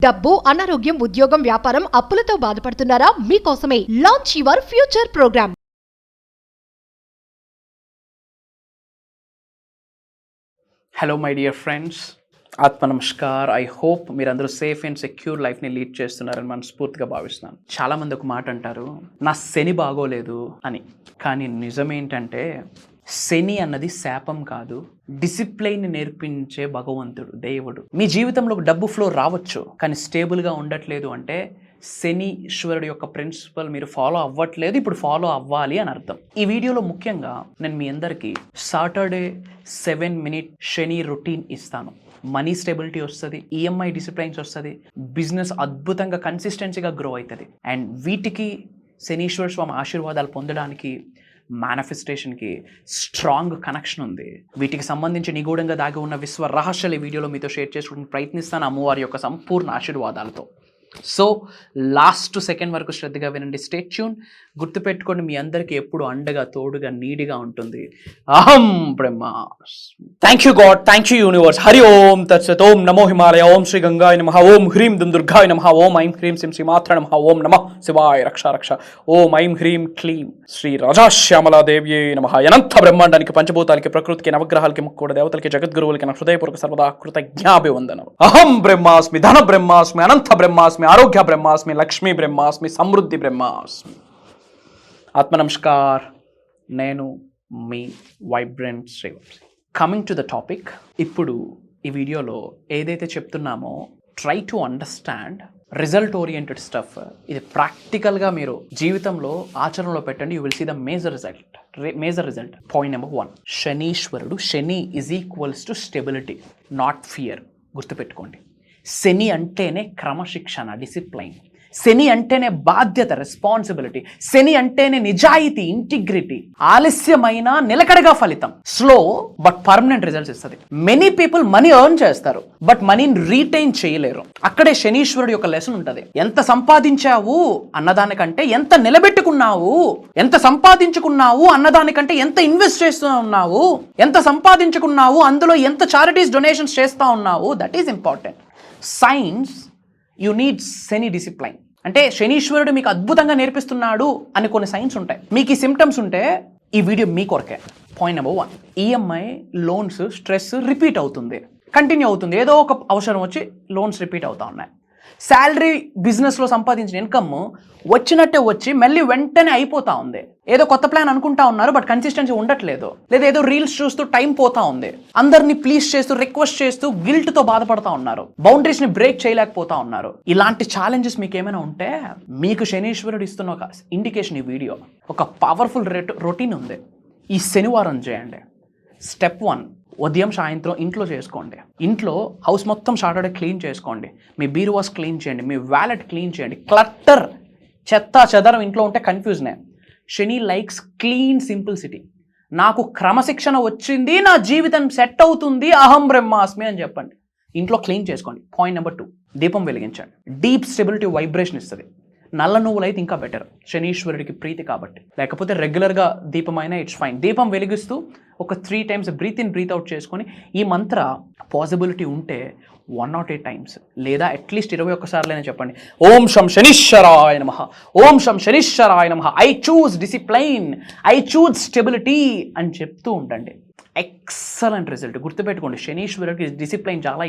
డబ్బు, అనారోగ్యం, ఉద్యోగం, వ్యాపారం, అప్పులతో బాధపడుతున్నారా? మీకోసమే launch your future program. Hello my dear friends, ఆత్మ నమస్కార్. ఐ హోప్ మీరందరూ సేఫ్ అండ్ సెక్యూర్ లైఫ్ని లీడ్ చేస్తున్నారని మనస్ఫూర్తిగా భావిస్తున్నాను. చాలామంది ఒక మాట అంటారు, నా శని బాగోలేదు అని. కానీ నిజమేంటంటే శని అన్నది శాపం కాదు, డిసిప్లైన్ నేర్పించే భగవంతుడు, దేవుడు. మీ జీవితంలో డబ్బు ఫ్లో రావచ్చు, కానీ స్టేబుల్గా ఉండట్లేదు అంటే శని ఈశ్వరుడు యొక్క ప్రిన్సిపల్ మీరు ఫాలో అవ్వట్లేదు, ఇప్పుడు ఫాలో అవ్వాలి అని అర్థం. ఈ వీడియోలో ముఖ్యంగా నేను మీ అందరికీ సాటర్డే 7 minute శని రొటీన్ ఇస్తాను. మనీ స్టెబిలిటీ వస్తుంది, ఈఎంఐ డిసిప్లైన్స్ వస్తుంది, బిజినెస్ అద్భుతంగా కన్సిస్టెన్సీగా గ్రో అవుతుంది. అండ్ వీటికి శనీశ్వర స్వామి ఆశీర్వాదాలు పొందడానికి మేనిఫెస్టేషన్కి స్ట్రాంగ్ కనెక్షన్ ఉంది. వీటికి సంబంధించి నిగూఢంగా దాగి ఉన్న విశ్వ రహస్యాలు ఈ వీడియోలో మీతో షేర్ చేసుకోవడానికి ప్రయత్నిస్తాను అమ్మవారి యొక్క సంపూర్ణ ఆశీర్వాదాలతో. సో లాస్ట్ సెకండ్ వరకు శ్రద్ధగా వినండి, స్టే ట్యూన్. గుర్తుపెట్టుకోండి, మీ అందరికీ ఎప్పుడు అండగా, తోడుగా, నీడిగా ఉంటుంది అహం బ్రహ్మాస్మి. Thank you God, thank you universe. Hari ఓం తత్సత్. ఓం నమో హిమాలయ. ఓం శ్రీ గంగాయ నమః. ఓం హ్రీం దుం దుర్గాయ నమః. ఓం ఐం హ్రీం శ్రీం శ్రీమాత్ర నమః. ఓం నమః శివాయ రక్ష రక్ష. ఓం ఐం హ్రీం క్లీం శ్రీ రాజాశ్యామలాదేవ్యే నమః. అనంత బ్రహ్మాండానికి, పంచభూతాలకి, ప్రకృతికి, నవగ్రహాలకి, ముక్కుడు దేవతలకి, జగద్గురువులకి నా హృదయపూర్వక సర్వదా కృతజ్ఞాభివందనం. అహం బ్రహ్మాస్మి, ధన బ్రహ్మాస్మి, అనంత బ్రహ్మాస్మి, ఆరోగ్య బ్రహ్మాస్మి, లక్ష్మీ బ్రహ్మాస్మి, సమృద్ధి బ్రహ్మాస్మి. ఆత్మ నమస్కార్. నేను మీ vibrant Srivamshi. Coming to the topic. ఇప్పుడు ఈ వీడియోలో ఏదైతే చెప్తున్నామో try to understand result oriented stuff. ఇది ప్రాక్టికల్గా మీరు జీవితంలో ఆచరణలో పెట్టండి. You will see the major result. Point number 1, శనీశ్వరుడు. Shani is equals to stability, not fear. గుర్తుపెట్టుకోండి, శని అంటేనే క్రమశిక్షణ, డిసిప్లైన్. శని అంటేనే బాధ్యత, రెస్పాన్సిబిలిటీ. శని అంటేనే నిజాయితీ, ఇంటిగ్రిటీ. ఆలస్యమైన నిలకడగా ఫలితం, స్లో బట్ పర్మనెంట్ రిజల్ట్స్ ఇస్తుంది. మెనీ పీపుల్ మనీ ఎర్న్ చేస్తారు, బట్ మనీని రీటైన్ చేయలేరు. అక్కడే శనీశ్వరుడు యొక్క లెసన్ ఉంటుంది. ఎంత సంపాదించావు అన్నదానికంటే ఎంత నిలబెట్టుకున్నావు, ఎంత సంపాదించుకున్నావు అన్నదానికంటే ఎంత ఇన్వెస్ట్ చేస్తూ ఉన్నావు, ఎంత సంపాదించుకున్నావు అందులో ఎంత చారిటీస్ డొనేషన్స్ చేస్తూ ఉన్నావు, that is important. Science, you need Shani discipline. అంటే శనీశ్వరుడు మీకు అద్భుతంగా నేర్పిస్తున్నాడు అని కొన్ని సైన్స్ ఉంటాయి. మీకు ఈ సిమ్టమ్స్ ఉంటే ఈ వీడియో మీ కొరకే. Point number 1, EMI loans stress repeat అవుతుంది, కంటిన్యూ అవుతుంది. ఏదో ఒక అవసరం వచ్చి లోన్స్ రిపీట్ అవుతా ఉన్నాయి. శాలరీ, బిజినెస్లో సంపాదించిన ఇన్కమ్ వచ్చినట్టే వచ్చి మళ్ళీ వెంటనే అయిపోతా ఉంది. ఏదో కొత్త ప్లాన్ అనుకుంటా ఉన్నారు, బట్ కన్సిస్టెన్సీ ఉండట్లేదు. లేదా ఏదో రీల్స్ చూస్తూ టైం పోతా ఉంది. అందరినీ ప్లీజ్ చేస్తూ, రిక్వెస్ట్ చేస్తూ గిల్ట్తో బాధపడతా ఉన్నారు. బౌండరీస్ని బ్రేక్ చేయలేకపోతా ఉన్నారు. ఇలాంటి ఛాలెంజెస్ మీకు ఏమైనా ఉంటే మీకు శనీశ్వరుడు ఇస్తున్న ఒక ఇండికేషన్. ఈ వీడియో ఒక పవర్ఫుల్ రొటీన్ ఉంది. ఈ శనివారం చేయండి. స్టెప్ 1, ఉదయం సాయంత్రం ఇంట్లో చేసుకోండి. ఇంట్లో హౌస్ మొత్తం సాటర్డే క్లీన్ చేసుకోండి. మీ బీరువాస్ క్లీన్ చేయండి, మీ వ్యాలెట్ క్లీన్ చేయండి. క్లట్టర్, చెత్త చెదరం ఇంట్లో ఉంటే కన్ఫ్యూజనే. శని లైక్స్ క్లీన్ సింప్లిసిటీ. నాకు క్రమశిక్షణ వచ్చింది, నా జీవితం సెట్ అవుతుంది, అహం బ్రహ్మాస్మి అని చెప్పండి. ఇంట్లో క్లీన్ చేసుకోండి. పాయింట్ నెంబర్ 2, దీపం వెలిగించండి. డీప్ స్టెబిలిటీ వైబ్రేషన్ ఇస్తుంది. నల్ల నువ్వులు అయితే ఇంకా బెటర్, శనీశ్వరుడికి ప్రీతి కాబట్టి. లేకపోతే రెగ్యులర్గా దీపం అయినా ఇట్స్ ఫైన్. దీపం వెలిగిస్తూ ఒక 3 times breathe in breathe out చేసుకొని ఈ మంత్ర పాసిబిలిటీ ఉంటే 108 times లేదా అట్లీస్ట్ 21 సార్లైనా చెప్పండి. ఓం శం శనీశ్వరాయ నమః, ఓం శం శనీశ్వరాయ నమః, I choose discipline, I choose stability అని చెప్తూ ఉండండి. Excellent result. గుర్తుపెట్టుకోండి, శనీశ్వరుడికి డిసిప్లైన్ చాలా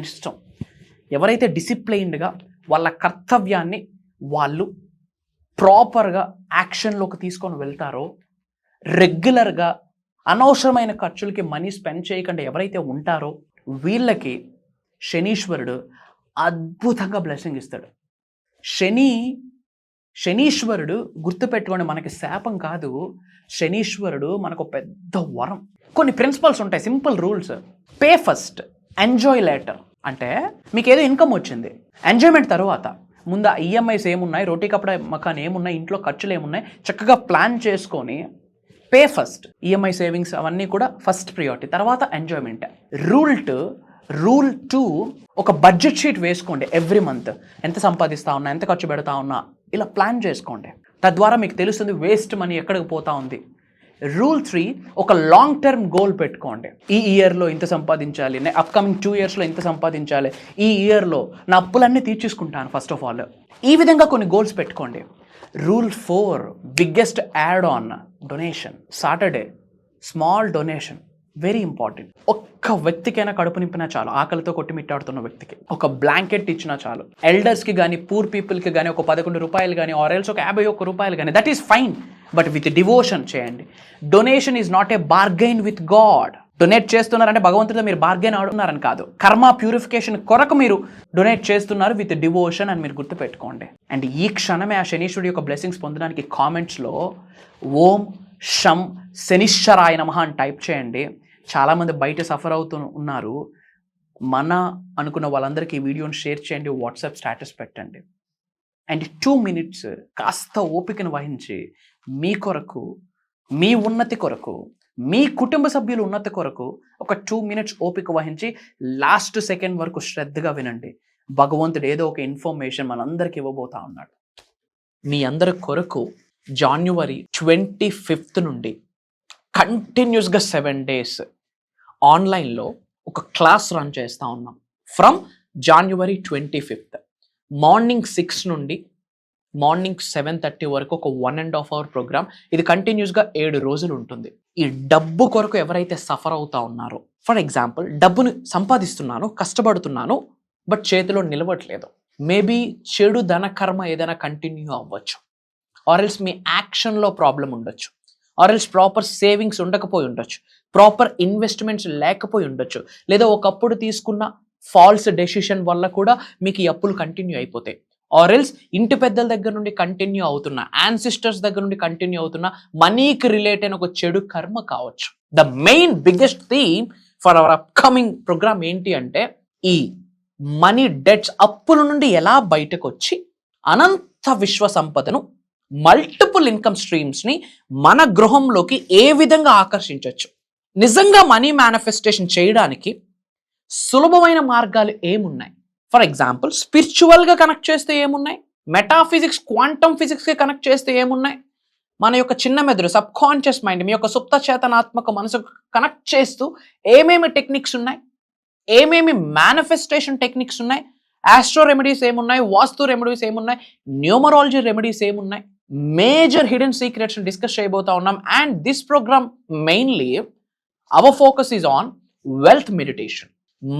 ఇష్టం. ఎవరైతే డిసిప్లైన్డ్గా వాళ్ళ కర్తవ్యాన్ని వాళ్ళు ప్రాపర్గా యాక్షన్లోకి తీసుకొని వెళ్తారో, రెగ్యులర్గా అనవసరమైన ఖర్చులకి మనీ స్పెండ్ చేయకుండా ఎవరైతే ఉంటారో వీళ్ళకి శనీశ్వరుడు అద్భుతంగా బ్లెస్సింగ్ ఇస్తాడు. శనీశ్వరుడు గుర్తుపెట్టుకోండి, మనకి శాపం కాదు. శనీశ్వరుడు మనకు పెద్ద వరం. కొన్ని ప్రిన్సిపల్స్ ఉంటాయి, simple rules. Pay first, enjoy later. అంటే మీకు ఏదో ఇన్కమ్ వచ్చింది, ఎంజాయ్మెంట్ తర్వాత. ముందు ఈఎంఐస్ ఏమున్నాయి, రోటీ కపడా మకాన్ ఏమున్నాయి, ఇంట్లో ఖర్చులు ఏమున్నాయి, చక్కగా ప్లాన్ చేసుకొని పే ఫస్ట్. ఈఎంఐ సేవింగ్స్ అవన్నీ కూడా ఫస్ట్ ప్రియారిటీ, తర్వాత ఎంజాయ్మెంట్. రూల్ 2, ఒక బడ్జెట్ షీట్ వేసుకోండి. ఎవ్రీ మంత్ ఎంత సంపాదిస్తా ఉన్నా, ఎంత ఖర్చు పెడతా ఉన్నా, ఇలా ప్లాన్ చేసుకోండి. తద్వారా మీకు తెలుస్తుంది వేస్ట్ మనీ ఎక్కడికి పోతా ఉంది, రూల్ 3, ఒక లాంగ్ టర్మ్ గోల్ పెట్టుకోండి. ఈ ఇయర్లో ఇంత సంపాదించాలి, అప్కమింగ్ 2 ఇయర్స్లో ఇంత సంపాదించాలి, ఈ ఇయర్లో నా అప్పులన్నీ తీర్చేసుకుంటాను ఫస్ట్ ఆఫ్ ఆల్. ఈ విధంగా కొన్ని గోల్స్ పెట్టుకోండి. Rule 4, biggest add on donation. Saturday small donation, very important. ఒక్క వ్యక్తికైనా కడుపు నింపినా చాలు, ఆకలితో కొట్టిమిట్టాడుతున్న వ్యక్తికి ఒక బ్లాంకెట్ ఇచ్చినా చాలు. ఎల్డర్స్కి కానీ పూర్ పీపుల్కి కానీ ఒక 11 రూపాయలు కానీ ఆరెల్స్ ఒక 51 రూపాయలు కానీ, that is fine, but with devotion చేయండి. Donation is not a bargain with God. Donate చేస్తున్నారంటే భగవంతుడితో మీరు బార్గెయిన్ ఆడుతున్నారని కాదు, కర్మ ప్యూరిఫికేషన్ కొరకు మీరు డొనేట్ చేస్తున్నారు విత్ డివోషన్ అని మీరు గుర్తుపెట్టుకోండి. అండ్ ఈ క్షణమే ఆ శనీశ్వరుడి యొక్క బ్లెస్సింగ్స్ పొందడానికి కామెంట్స్లో ఓం షం శనిశ్వరాయ నమః అని టైప్ చేయండి. చాలామంది బయట సఫర్ అవుతూ ఉన్నారు. మన అనుకున్న వాళ్ళందరికీ ఈ వీడియోని షేర్ చేయండి, వాట్సాప్ స్టేటస్ పెట్టండి. అండ్ 2 minutes కాస్త ఓపికను వహించి మీ కొరకు, మీ ఉన్నతి కొరకు, మీ కుటుంబ సభ్యుల ఉన్నతి కొరకు ఒక 2 minutes ఓపిక వహించి లాస్ట్ సెకండ్ వరకు శ్రద్ధగా వినండి. భగవంతుడు ఏదో ఒక ఇన్ఫర్మేషన్ మనందరికి ఇవ్వబోతా ఉన్నాడు. మీ అందరి కొరకు January 25th నుండి కంటిన్యూస్గా 7 days ఆన్లైన్లో ఒక క్లాస్ రన్ చేస్తూ ఉన్నాం. ఫ్రమ్ January 25th మార్నింగ్ 6 నుండి మార్నింగ్ 7:30 వరకు ఒక 1.5 hour ప్రోగ్రామ్. ఇది కంటిన్యూస్గా 7 రోజులు ఉంటుంది. ఈ డబ్బు కొరకు ఎవరైతే సఫర్ అవుతా ఉన్నారో, ఫర్ ఎగ్జాంపుల్ డబ్బుని సంపాదిస్తున్నాను, కష్టపడుతున్నాను, బట్ చేతిలో నిలవట్లేదు, మేబీ చెడు ధన కర్మ ఏదైనా కంటిన్యూ అవ్వచ్చు, ఆర్ఎల్స్ మీ యాక్షన్లో ప్రాబ్లం ఉండొచ్చు, ఆర్ఎల్స్ ప్రాపర్ సేవింగ్స్ ఉండకపోయి ఉండొచ్చు, ప్రాపర్ ఇన్వెస్ట్మెంట్స్ లేకపోయి ఉండొచ్చు, లేదా ఒకప్పుడు తీసుకున్న ఫాల్స్ డెసిషన్ వల్ల కూడా మీకు ఈ అప్పులు కంటిన్యూ అయిపోతాయి, ఆర్ఎల్స్ ఇంటి పెద్దల దగ్గర నుండి కంటిన్యూ అవుతున్న, యాన్సిస్టర్స్ దగ్గర నుండి కంటిన్యూ అవుతున్న మనీకి రిలేట్ అయిన ఒక చెడు కర్మ కావచ్చు. The main biggest theme for our upcoming program ఏంటి అంటే, ఈ మనీ డెట్స్, అప్పుల నుండి ఎలా బయటకు వచ్చి అనంత విశ్వ సంపదను, మల్టిపుల్ ఇన్కమ్ స్ట్రీమ్స్ని మన గృహంలోకి ఏ విధంగా ఆకర్షించవచ్చు. నిజంగా మనీ మేనిఫెస్టేషన్ చేయడానికి సులభమైన మార్గాలు ఏమున్నాయి? ఫర్ ఎగ్జాంపుల్ స్పిరిచువల్గా కనెక్ట్ చేస్తే ఏమున్నాయి, మెటాఫిజిక్స్ క్వాంటమ్ ఫిజిక్స్కి కనెక్ట్ చేస్తే ఏమున్నాయి, మన యొక్క చిన్న మెదడు సబ్ కాన్షియస్ మైండ్, మీ యొక్క సుప్త చేతనాత్మక మనసు కనెక్ట్ చేస్తూ ఏమేమి టెక్నిక్స్ ఉన్నాయి, ఏమేమి మేనిఫెస్టేషన్ టెక్నిక్స్ ఉన్నాయి, ఆస్ట్రో రెమెడీస్ ఏమున్నాయి, వాస్తు రెమెడీస్ ఏమున్నాయి, న్యూమరాలజీ రెమెడీస్ ఏమున్నాయి, మేజర్ హిడెన్ సీక్రెట్స్ డిస్కస్ చేయబోతా ఉన్నాం. And this program mainly our focus is on wealth meditation,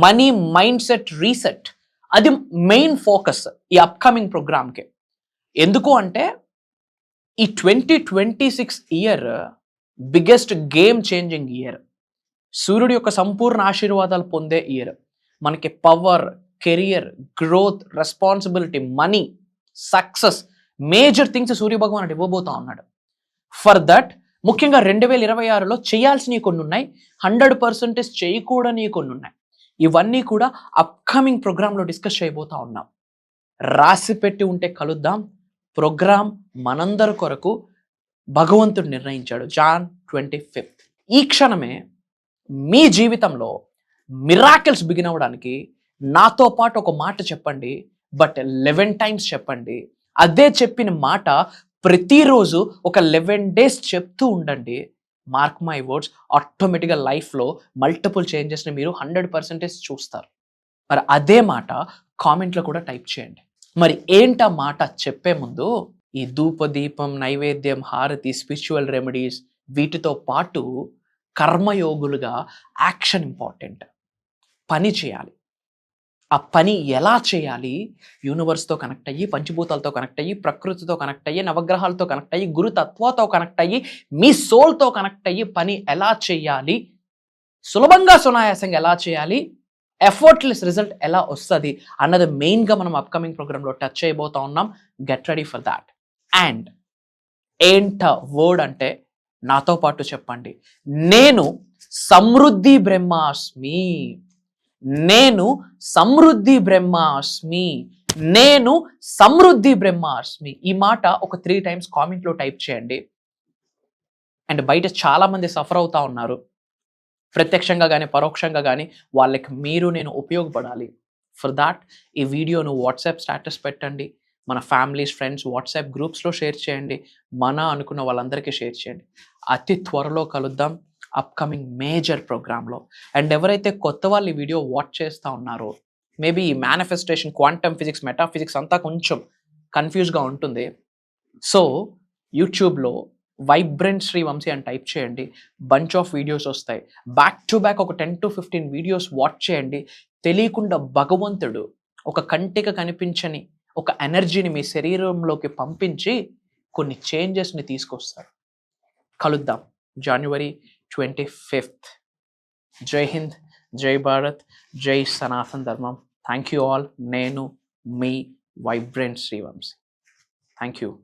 money mindset reset. అది మెయిన్ ఫోకస్ ఈ అప్కమింగ్ ప్రోగ్రామ్కి. ఎందుకు అంటే ఈ 2026 year biggest game changing year, సూర్యుడి యొక్క సంపూర్ణ ఆశీర్వాదాలు పొందే ఇయర్. మనకి power, career, growth, responsibility, money, success, major things Surya భగవానుడు ఇవ్వబోతా ఉన్నాడు. ఫర్ దట్ ముఖ్యంగా 2026లో చేయాల్సినవి కొన్ని ఉన్నాయి, 100% చేయకూడని కొన్ని ఉన్నాయి. ఇవన్నీ కూడా అప్కమింగ్ ప్రోగ్రాంలో డిస్కస్ చేయబోతా ఉన్నాం. రాసి పెట్టి ఉంటే కలుద్దాం. ప్రోగ్రామ్ మనందరి కొరకు భగవంతుడు నిర్ణయించాడు Jan 25th. ఈ క్షణమే మీ జీవితంలో మిరాకిల్స్ బిగిన్ అవ్వడానికి నాతో పాటు ఒక మాట చెప్పండి, బట్ 11 times చెప్పండి. అదే చెప్పిన మాట ప్రతిరోజు ఒక 11 days చెప్తూ ఉండండి. మార్క్ మై వర్డ్స్, ఆటోమేటిక్గా లైఫ్లో మల్టిపుల్ చేంజెస్ని మీరు 100% చూస్తారు. మరి అదే మాట కామెంట్లో కూడా టైప్ చేయండి. మరి ఏంటా మాట చెప్పే ముందు ఈ ధూపదీపం, నైవేద్యం, హారతి, స్పిరిచువల్ రెమెడీస్, వీటితో పాటు కర్మయోగులుగా యాక్షన్ ఇంపార్టెంట్. పని చేయాలి. ఆ పని ఎలా చేయాలి? యూనివర్స్తో కనెక్ట్ అయ్యి, పంచభూతాలతో కనెక్ట్ అయ్యి, ప్రకృతితో కనెక్ట్ అయ్యి, నవగ్రహాలతో కనెక్ట్ అయ్యి, గురుతత్వాతో కనెక్ట్ అయ్యి, మీ సోల్తో కనెక్ట్ అయ్యి పని ఎలా చేయాలి, సులభంగా సునాయాసంగా ఎలా చేయాలి, ఎఫర్ట్లెస్ రిజల్ట్ ఎలా వస్తుంది అన్నది మెయిన్గా మనం అప్కమింగ్ ప్రోగ్రాంలో టచ్ చేయబోతా ఉన్నాం. Get ready for that. And ఏంట వర్డ్ అంటే నాతో పాటు చెప్పండి, నేను సమృద్ధి బ్రహ్మాస్మి, నేను సమృద్ధి బ్రహ్మాస్మి, నేను సమృద్ధి బ్రహ్మాస్మి. ఈ మాట ఒక 3 times కామెంట్లో టైప్ చేయండి. అండ్ బయట చాలామంది సఫర్ అవుతా ఉన్నారు, ప్రత్యక్షంగా కానీ పరోక్షంగా కానీ వాళ్ళకి మీరు నేను ఉపయోగపడాలి. ఫర్ దాట్ ఈ వీడియోను వాట్సాప్ స్టేటస్ పెట్టండి, మన ఫ్యామిలీస్, ఫ్రెండ్స్ వాట్సాప్ గ్రూప్స్లో షేర్ చేయండి, మన అనుకున్న వాళ్ళందరికీ షేర్ చేయండి. అతి త్వరలో కలుద్దాం అప్కమింగ్ మేజర్ ప్రోగ్రాంలో. అండ్ ఎవరైతే కొత్త వాళ్ళు ఈ వీడియో వాచ్ చేస్తూ ఉన్నారో, మేబీ ఈ మేనిఫెస్టేషన్, క్వాంటమ్ ఫిజిక్స్, మెటాఫిజిక్స్ అంతా కొంచెం కన్ఫ్యూజ్గా ఉంటుంది. సో యూట్యూబ్లో వైబ్రెంట్ శ్రీవంశీ అని టైప్ చేయండి, బంచ్ ఆఫ్ వీడియోస్ వస్తాయి. బ్యాక్ టు బ్యాక్ ఒక 10 to 15 వీడియోస్ వాచ్ చేయండి. తెలియకుండా భగవంతుడు ఒక కంటికి కనిపించని ఒక ఎనర్జీని మీ శరీరంలోకి పంపించి కొన్ని చేంజెస్ని తీసుకొస్తారు. కలుద్దాం January 25th. జై హింద్, జై భారత్, జై సనాతన్ ధర్మం. Thank you all. నేను మీ వైబ్రెంట్ శ్రీవంశీ. Thank you.